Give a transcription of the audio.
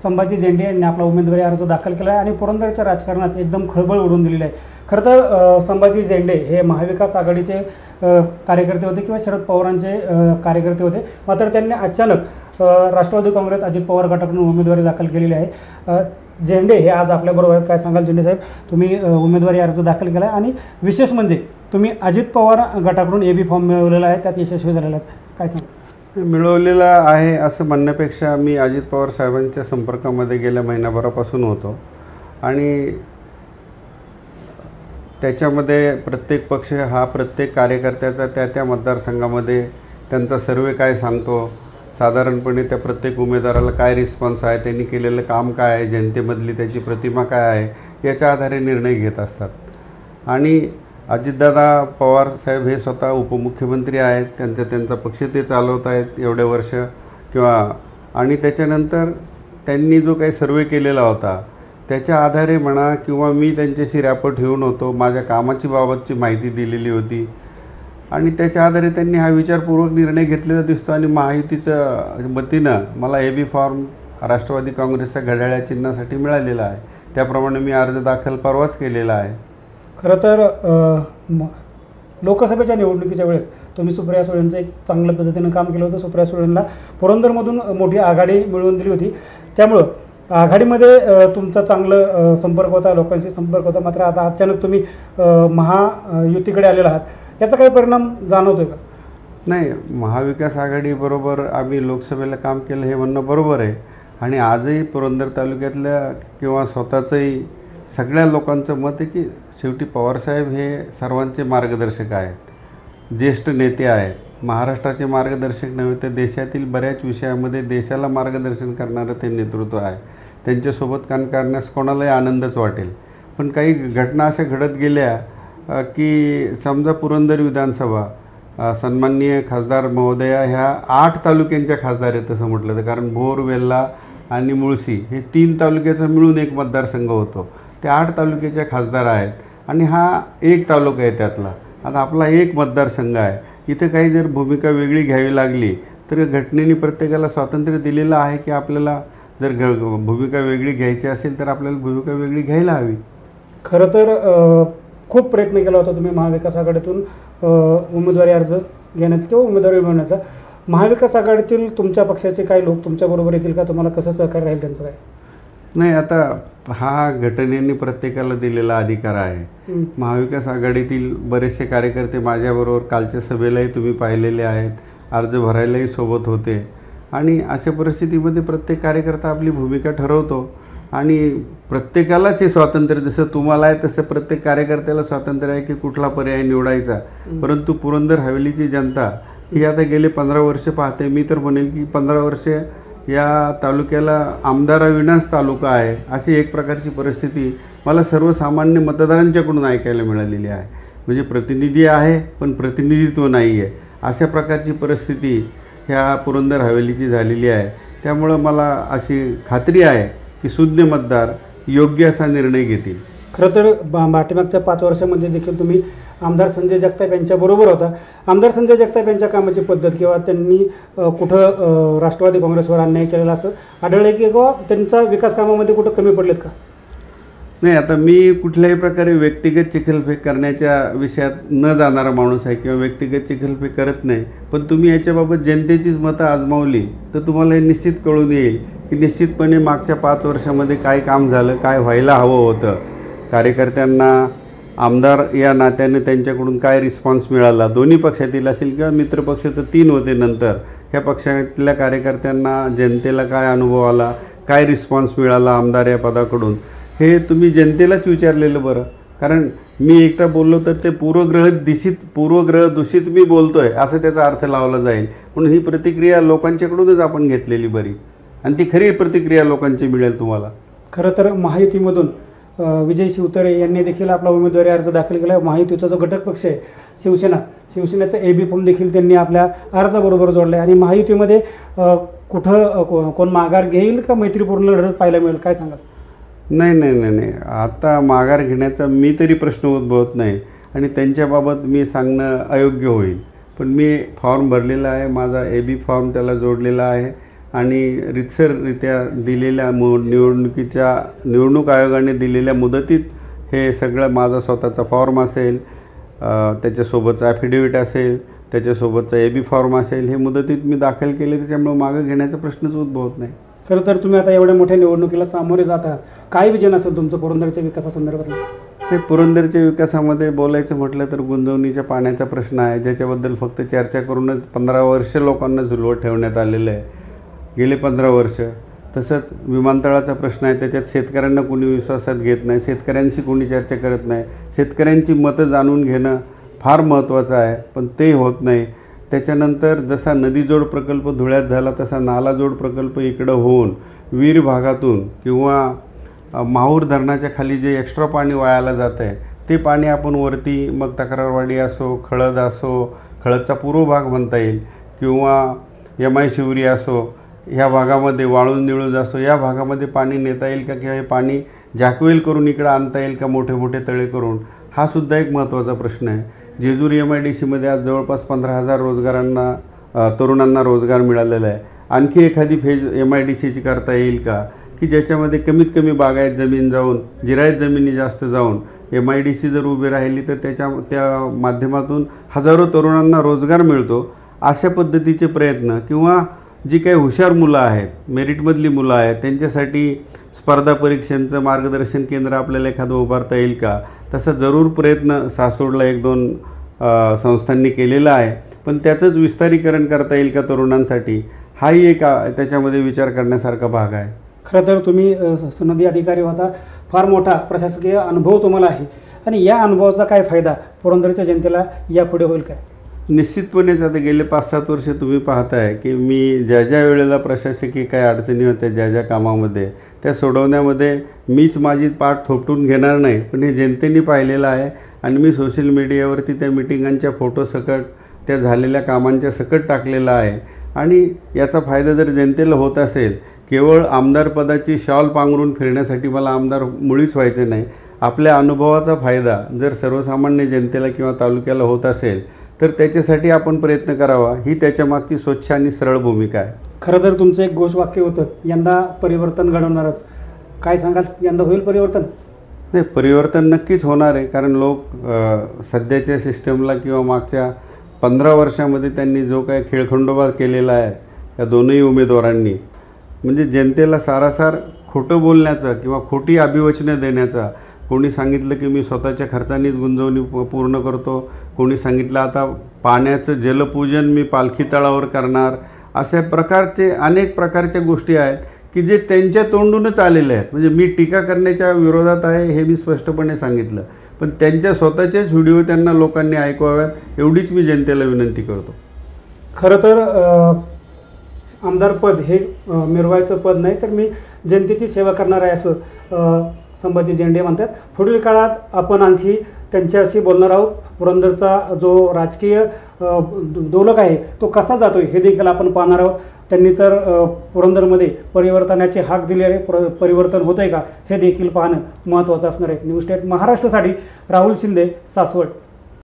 संभाजी झेंडे यांनी आपला उमेदवारी अर्ज दाखल केला आहे आणि पुरंदरच्या राजकारणात एकदम खळबळ उडवून दिलेली आहे. खरं तर संभाजी झेंडे हे महाविकास आघाडीचे कार्यकर्ते होते किंवा शरद पवारांचे कार्यकर्ते होते, मात्र त्यांनी अचानक राष्ट्रवादी काँग्रेस अजित पवार गटाकडून उमेदवारी दाखल केलेली आहे. झेंडे हे आज आपल्याबरोबर आहेत. काय सांगाल झेंडे साहेब, तुम्ही उमेदवारी अर्ज दाखल केला आहे आणि विशेष म्हणजे तुम्ही अजित पवार गटाकडून AB फॉर्म मिळवलेला आहे, त्यात यशस्वी झालेला आहे, काय सांगा? मिळवलेला आहे असं म्हणण्यापेक्षा मी अजित पवार साहेबांच्या संपर्कामध्ये गेल्या महिनाभरापासून होतो आणि त्याच्यामध्ये प्रत्येक पक्ष हा प्रत्येक कार्यकर्त्याचा त्या मतदारसंघामध्ये त्यांचा सर्वे काय सांगतो, साधारणपणे त्या प्रत्येक उमेदवाराला काय रिस्पॉन्स आहे, त्यांनी केलेलं काम काय आहे, जनतेमधली त्याची प्रतिमा काय आहे, याच्या आधारे निर्णय घेत असतात. आणि अजितदादा पवार साहेब हे स्वतः उपमुख्यमंत्री आहेत, त्यांचा पक्ष ते चालवत आहेत एवढे वर्ष आणि त्याच्यानंतर त्यांनी जो काही सर्वे केलेला होता त्याच्या आधारे म्हणा किंवा मी त्यांच्याशी रॅपो ठेवून होतो, माझ्या कामाची बाबतची माहिती दिलेली होती आणि त्याच्या आधारे त्यांनी हा विचारपूर्वक निर्णय घेतलेला दिसतो आणि महायुतीच्या वतीनं मला AB फॉर्म राष्ट्रवादी काँग्रेसच्या घड्याळ्या चिन्हासाठी मिळालेला आहे. त्याप्रमाणे मी अर्ज दाखल परवाच केलेला आहे. खरं तर लोकसभेच्या निवडणुकीच्या वेळेस तुम्ही सुप्रिया सुळेंचं एक चांगल्या पद्धतीनं काम केलं होतं. सुप्रिया सुळेंना पुरंदरमधून मोठी आघाडी मिळवून दिली होती, त्यामुळं आघाडीमध्ये तुमचा चांगलं संपर्क होता, लोकांशी संपर्क होता. मात्र आता अचानक तुम्ही महायुतीकडे आलेला आहात, याचा काही परिणाम जाणवतो आहे का? नाही, महाविकास आघाडीबरोबर आम्ही लोकसभेला काम केलं हे म्हणणं बरोबर आहे आणि आजही पुरंदर तालुक्यातल्या किंवा स्वतःचंही सगळ्या लोकांचं मत आहे की शेवटी पवारसाहेब हे सर्वांचे मार्गदर्शक आहेत, ज्येष्ठ नेते आहेत, महाराष्ट्राचे मार्गदर्शक नव्हे तर देशातील बऱ्याच विषयामध्ये देशाला मार्गदर्शन करणारं ते नेतृत्व आहे. त्यांच्यासोबत काम करण्यास कोणालाही आनंदच वाटेल. पण काही घटना अशा घडत गेल्या की समजा पुरंदर विधानसभा सन्माननीय खासदार महोदया ह्या 8 तालुक्यांच्या खासदार आहेत तसं म्हटलं तर, कारण भोर, वेल्हा आणि मुळशी हे 3 तालुक्याचा मिळून एक मतदारसंघ होतो. ते 8 तालुक्याच्या खासदार आहेत आणि हा एक तालुका आहे त्यातला. आता आपला एक मतदारसंघ आहे, इथं काही जर भूमिका वेगळी घ्यावी लागली तर घटनेने प्रत्येकाला स्वातंत्र्य दिलेलं आहे की आपल्याला जर भूमिका वेगळी घ्यायची असेल तर आपल्याला भूमिका वेगळी घ्यायला हवी. खरं तर खूप प्रयत्न केला होता तुम्ही महाविकास आघाडीतून उमेदवारी अर्ज घेण्याचा किंवा उमेदवारी मिळवण्याचा. महाविकास आघाडीतील तुमच्या पक्षाचे काही लोक तुमच्याबरोबर येतील का? तुम्हाला कसं सहकार्य राहील त्यांचं काय? नाही, आता हा घटनेने प्रत्येकाला दिलेला अधिकार आहे. महाविकास आघाडीतील बरेचसे कार्यकर्ते माझ्याबरोबर कालच्या सभेलाही तुम्ही पाहिलेले आहेत, अर्ज भरायलाही सोबत होते आणि अशा परिस्थितीमध्ये प्रत्येक कार्यकर्ता आपली भूमिका ठरवतो आणि प्रत्येकालाच हे स्वातंत्र्य जसं तुम्हाला आहे तसं प्रत्येक कार्यकर्त्याला स्वातंत्र्य आहे की कुठला पर्याय निवडायचा. परंतु पुरंदर हवेलीची जनता ही आता गेले 15 वर्ष पाहते. मी तर म्हणेल की 15 वर्ष या तालुक्याला आमदाराविनाच तालुका आहे अशी एक प्रकारची परिस्थिती मला सर्वसामान्य मतदारांच्याकडून ऐकायला मिळालेली आहे. म्हणजे प्रतिनिधी आहे पण प्रतिनिधित्व नाही आहे, अशा प्रकारची परिस्थिती ह्या पुरंदर हवेलीची झालेली आहे. त्यामुळं मला अशी खात्री आहे की सुज्ञ मतदार योग्य असा निर्णय घेतील. खरं तर पाठीमागच्या 5 वर्षामध्ये देखील तुम्ही आमदार संजय जगताप यांच्याबरोबर होता. आमदार संजय जगताप यांच्या कामाची पद्धत किंवा त्यांनी कुठं राष्ट्रवादी काँग्रेसवर अन्याय केलेला असं आढळलं की किंवा त्यांचा विकास कामामध्ये कुठं कमी पडलेत का? नाही, आता मी कुठल्याही प्रकारे व्यक्तिगत चिखलफेक करण्याच्या विषयात न जाणारा माणूस आहे किंवा व्यक्तिगत चिखलफेक करत नाही. पण तुम्ही याच्याबाबत जनतेचीच मतं आजमावली तर तुम्हाला हे निश्चित कळून येईल की निश्चितपणे मागच्या 5 वर्षामध्ये काय काम झालं, काय व्हायला हवं होतं, कार्यकर्त्यांना आमदार या नात्याने त्यांच्याकडून काय रिस्पॉन्स मिळाला, दोन्ही पक्षातील असेल किंवा मित्रपक्ष तर 3 होते नंतर, ह्या पक्षातल्या कार्यकर्त्यांना जनतेला काय अनुभव आला, काय रिस्पॉन्स मिळाला आमदार या पदाकडून, हे तुम्ही जनतेलाच विचारलेलं बरं. कारण मी एकटा बोललो तर ते पूर्वग्रह दूषित मी बोलतो आहे असं त्याचा अर्थ लावला जाईल. म्हणून ही प्रतिक्रिया लोकांच्याकडूनच आपण घेतलेली बरी आणि ती खरी प्रतिक्रिया लोकांची मिळेल तुम्हाला. खरं तर महायुतीमधून विजय शिवतरे यांनी देखील आपला उमेदवारी अर्ज दाखल केला. महायुतीचा जो घटक पक्ष आहे शिवसेनेचा AB फॉर्म देखील त्यांनी आपल्या अर्जाबरोबर जोडला आहे आणि महायुतीमध्ये कुठं कोण माघार घेईल का मैत्रीपूर्ण लढत पाहायला मिळेल, काय सांगाल? नाही, आता माघार घेण्याचा मी तरी प्रश्न उद्भवत नाही आणि त्यांच्याबाबत मी सांगणं अयोग्य होईल. पण मी फॉर्म भरलेला आहे, माझा AB फॉर्म त्याला जोडलेला आहे आणि रितसररित्या दिलेल्या निवडणूक आयोगाने दिलेल्या मुदतीत हे सगळं माझा स्वतःचा फॉर्म असेल, त्याच्यासोबतचा ॲफिडेविट असेल, त्याच्यासोबतचा AB फॉर्म असेल, हे मुदतीत मी दाखल केले. त्याच्यामुळे मागं घेण्याचा प्रश्नच उद्भवत नाही. खरं तर तुम्ही आता एवढ्या मोठ्या निवडणुकीला सामोरे जात आहात, काय विजन असेल तुमचं पुरंदरच्या विकासासंदर्भात? हे पुरंदरच्या विकासामध्ये बोलायचं म्हटलं तर गुंजवणीच्या पाण्याचा प्रश्न आहे, ज्याच्याबद्दल फक्त चर्चा करूनच 15 वर्ष लोकांना झुलवत ठेवण्यात आलेलं आहे, गेले 15 वर्ष. तसंच विमानतळाचा प्रश्न आहे, त्याच्यात शेतकऱ्यांना कोणी विश्वासात घेत नाही, शेतकऱ्यांशी कोणी चर्चा करत नाही. शेतकऱ्यांची मतं जाणून घेणं फार महत्त्वाचं आहे, पण ते होत नाही. त्याच्यानंतर जसा नदीजोड प्रकल्प धुळ्यात झाला, तसा नालाजोड प्रकल्प इकडं होऊन वीर भागातून किंवा माहूर धरणाच्या खाली जे एक्स्ट्रा पाणी वायाला जातं आहे, ते पाणी आपण वरती मग तक्रारवाडी असो, खळद असो, खळदचा पूर्व भाग म्हणता येईल, किंवा MI शिवरी असो, ह्या भागामध्ये वाळून निळूज असो, या भागामध्ये पाणी नेता येईल का, किंवा हे पाणी जॅकवेल करून इकडं आणता येईल का, मोठे मोठे तळे करून, हा सुद्धा एक महत्त्वाचा प्रश्न आहे. जेजुरी MIDCमध्ये आज जवळपास 15,000 तरुणांना रोजगार मिळालेला आहे. आणखी एखादी फेज MIDCची करता येईल का, की ज्याच्यामध्ये कमीत कमी बागायत जमीन जाऊन, जिरायत जमिनी जास्त जाऊन MIDC जर उभी राहिली तर त्या माध्यमातून हजारो तरुणांना रोजगार मिळतो. अशा पद्धतीचे प्रयत्न, किंवा जी काही हुशार मुलं आहेत, मेरिटमधली मुलं आहेत, त्यांच्यासाठी स्पर्धा परीक्षांचं मार्गदर्शन केंद्र आपल्याला एखादं उभारता येईल का, तसा जरूर प्रयत्न सासवडला 1-2 संस्थांनी केलेला आहे. पण त्याचंच विस्तारीकरण करता येईल का तरुणांसाठी, हाही एक त्याच्यामध्ये विचार करण्यासारखा भाग आहे. खरं तर तुम्ही सनदी अधिकारी होता, फार मोठा प्रशासकीय अनुभव तुम्हाला आहे, आणि या अनुभवाचा काय फायदा पुरंदरच्या जनतेला यापुढे होईल काय? निश्चितपणेच आता गेले 5-7 वर्ष तुम्ही पाहताय की मी ज्या वेळेला प्रशासकीय काही अडचणी होत्या, ज्या कामामध्ये, त्या सोडवण्यामध्ये मीच माझी पाठ थोपटून घेणार नाही, पण हे जनतेने पाहिलेलं आहे. आणि मी सोशल मीडियावरती त्या मिटिंगांच्या फोटोसकट, त्या झालेल्या कामांच्या सकट टाकलेला आहे. आणि याचा फायदा जर जनतेला होत असेल, केवळ आमदारपदाची शॉल पांघरून फिरण्यासाठी मला आमदार मुळीच व्हायचे नाही. आपल्या अनुभवाचा फायदा जर सर्वसामान्य जनतेला किंवा तालुक्याला होत असेल तर त्याच्यासाठी आपण प्रयत्न करावा, ही त्याच्यामागची स्वच्छ आणि सरळ भूमिका आहे. खरं तर तुमचं एक घोषवाक्य होतं, यंदा परिवर्तन घडवणारच. काय सांगाल, यंदा होईल परिवर्तन? नाही, परिवर्तन नक्कीच होणार आहे. कारण लोक सध्याच्या सिस्टमला किंवा मागच्या 15 वर्षामध्ये त्यांनी जो काय खेळखंडोबा केलेला आहे या दोनही उमेदवारांनी, म्हणजे जनतेला सारासार खोटं बोलण्याचा किंवा खोटी अभिवचनं देण्याचा, कोणी सांगितलं की मी स्वतःच्या खर्चानेच गुंजवणी पूर्ण करतो, कोणी सांगितलं आता पाण्याचं जलपूजन मी पालखी तळावर करणार, अशा प्रकारचे अनेक प्रकारच्या गोष्टी आहेत की जे त्यांच्या तोंडूनच आलेले आहेत. म्हणजे मी टीका करण्याच्या विरोधात आहे हे मी स्पष्टपणे सांगितलं, पण त्यांच्या स्वतःचेच व्हिडिओ त्यांना लोकांनी ऐकवाव्यात, एवढीच मी जनतेला विनंती करतो. खरं तर आमदार पद हे मिरवायचं पद नाही, तर मी जनतेची सेवा करणार आहे असं संभाजी झेंडे म्हणतात. पुढील काळात आपण आणखी त्यांच्याशी बोलणार आहोत. पुरंदरचा जो राजकीय दोलक आहे तो कसा जातो हे देखील आपण पाहणार आहोत. त्यांनी तर पुरंदरमध्ये परिवर्तनाची हाक दिली आहे, परिवर्तन होतं आहे का हे देखील पाहणं महत्त्वाचं असणार आहे. न्यूज स्टेट महाराष्ट्रासाठी राहुल शिंदे, सासवड.